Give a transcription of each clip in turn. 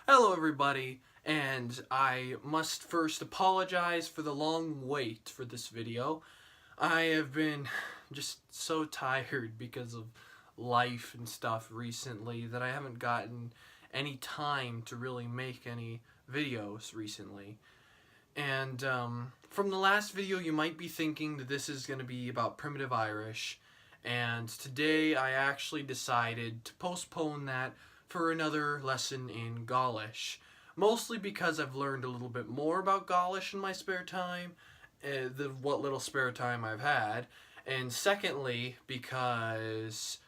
Hello everybody, and I must first apologize for the long wait for this video. I have been just so tired because of life and stuff recently that I haven't gotten any time to really make any videos recently. And from the last video you might be thinking that this is going to be about primitive Irish, and today I actually decided to postpone that for another lesson in Gaulish. Mostly because I've learned a little bit more about Gaulish in my spare time, what little spare time I've had, and secondly because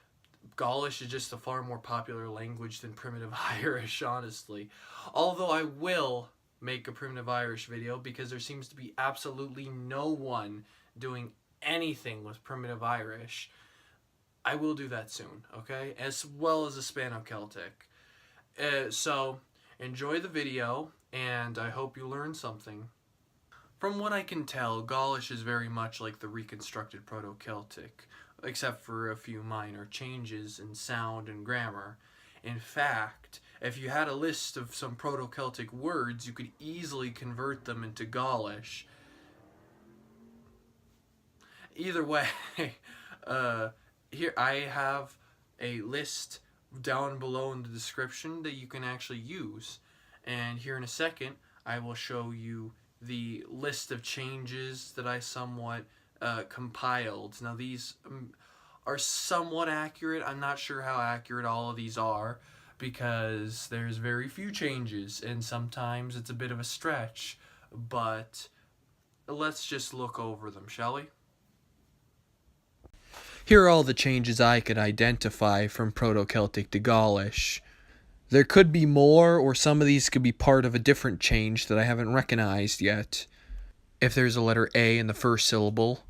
Gaulish is just a far more popular language than primitive Irish, honestly. Although I will make a primitive Irish video because there seems to be absolutely no one doing anything with primitive Irish. I will do that soon, okay? As well as a Hispano-Celtic. So, enjoy the video, and I hope you learn something. From what I can tell, Gaulish is very much like the reconstructed Proto-Celtic, except for a few minor changes in sound and grammar. In fact, if you had a list of some Proto-Celtic words, you could easily convert them into Gaulish. Either way, here I have a list down below in the description that you can actually use. And here in a second, I will show you the list of changes that I somewhat compiled. Now these are somewhat accurate. I'm not sure how accurate all of these are because there's very few changes and sometimes it's a bit of a stretch. But let's just look over them, shall we? Here are all the changes I could identify from Proto-Celtic to Gaulish. There could be more, or some of these could be part of a different change that I haven't recognized yet. If there's a letter A in the first syllable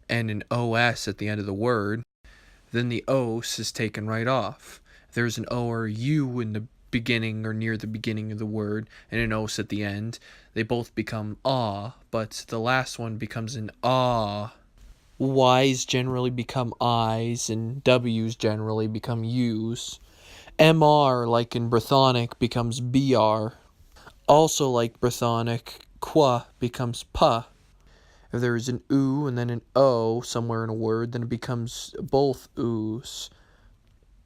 and an OS at the end of the word, then the os is taken right off. If there's an O or U in the beginning or near the beginning of the word and an os at the end, they both become ah, but the last one becomes an ah. Y's generally become I's, and W's generally become U's. MR, like in Brythonic, becomes BR. Also like Brythonic, qua becomes pa. If there is an oo and then an o somewhere in a word, then it becomes both oos.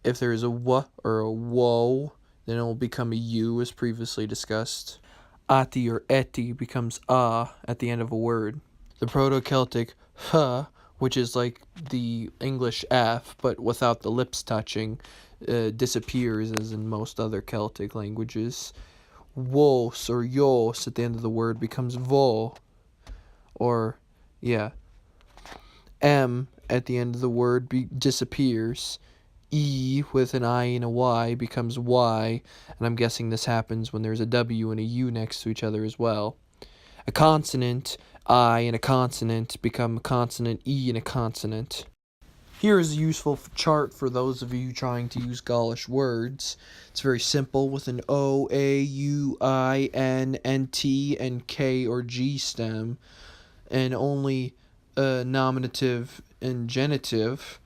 If there is a w or a wo, then it will become a u, as previously discussed. Ati or eti becomes a at the end of a word. The Proto-Celtic h, which is like the English F, but without the lips touching, disappears as in most other Celtic languages. Wos or yos at the end of the word becomes vo. Or, yeah. M at the end of the word disappears. E with an I and a Y becomes Y, and I'm guessing this happens when there's a W and a U next to each other as well. A consonant, I, and a consonant become a consonant E and a consonant. Here is a useful chart for those of you trying to use Gaulish words. It's very simple with an O, A, U, I, N, N, T, and K or G stem, and only nominative and genitive.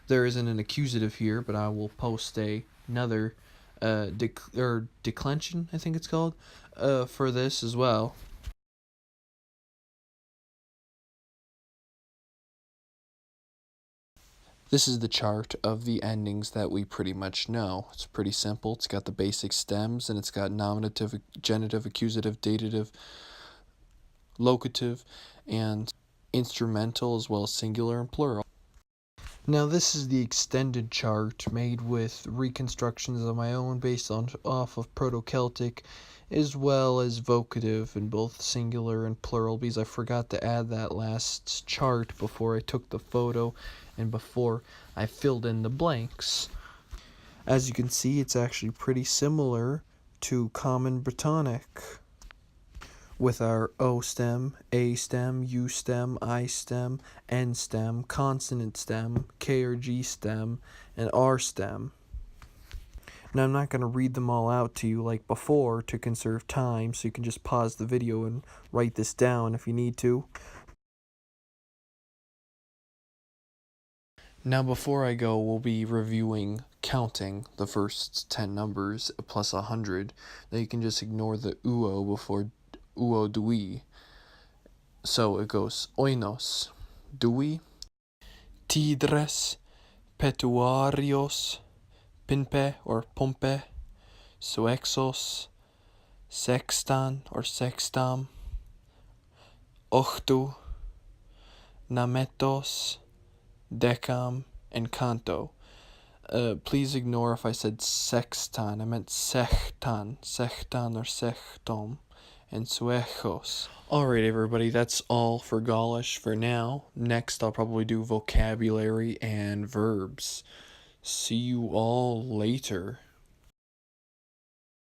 There isn't an accusative here, but I will post another declension, I think it's called, for this as well. This is the chart of the endings that we pretty much know. It's pretty simple. It's got the basic stems, and it's got nominative, genitive, accusative, dative, locative, and instrumental, as well as singular and plural. Now this is the extended chart made with reconstructions of my own based off of Proto-Celtic, as well as vocative in both singular and plural, because I forgot to add that last chart before I took the photo and before I filled in the blanks. As you can see, it's actually pretty similar to Common Brythonic, with our O stem, A stem, U stem, I stem, N stem, consonant stem, K or G stem, and R stem. Now I'm not going to read them all out to you like before to conserve time, so you can just pause the video and write this down if you need to. Now before I go, we'll be reviewing counting the first 10 numbers plus 100, then you can just ignore the uo before uo dui. So it goes oinos, dui, tidres, petuarios, pinpe or pompe, suexos, sextan or sextam, ochtu, nametos, decam, and canto. Please ignore if I said sextan. I meant sextan or sextom, and suejos. Alright, everybody, that's all for Gaulish for now. Next, I'll probably do vocabulary and verbs. See you all later.